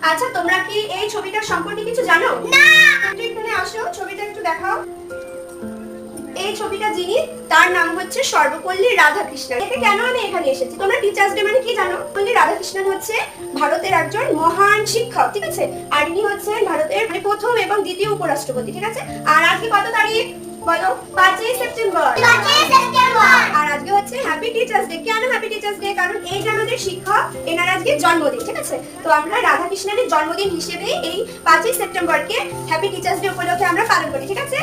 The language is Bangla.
আচ্ছা, তোমরা কি এই ছবিটার সম্পর্কে কিছু জানো? না। এখানে আসো, ছবিটা একটু দেখাও। এই ছবিটা যিনি, তার নাম হচ্ছে সর্বপল্লী রাধাকৃষ্ণন। একে কেন আমি এখানে এসেছি, তোমরা টিচার্স ডে মানে কি জানো? সর্বপল্লী রাধাকৃষ্ণন হচ্ছে ভারতের একজন মহান শিক্ষক, ঠিক আছে? আর ইনি হচ্ছেন ভারতের প্রথম এবং দ্বিতীয় উপরাষ্ট্রপতি, ঠিক আছে? আর আজকে কত তারিখ বলো? 5ই সেপ্টেম্বর। আর আজকে হচ্ছে হ্যাপি টিচার্স ডে। কেন হ্যাপি টিচার্স ডে? কারণ এই যে আমাদের শিক্ষক, এনার আজকে জন্মদিন, ঠিক আছে? তো আমরা রাধাকৃষ্ণনের জন্মদিন হিসেবে এই 5ই সেপ্টেম্বরকে হ্যাপি টিচার্স ডে উপলক্ষে আমরা পালন করি, ঠিক আছে?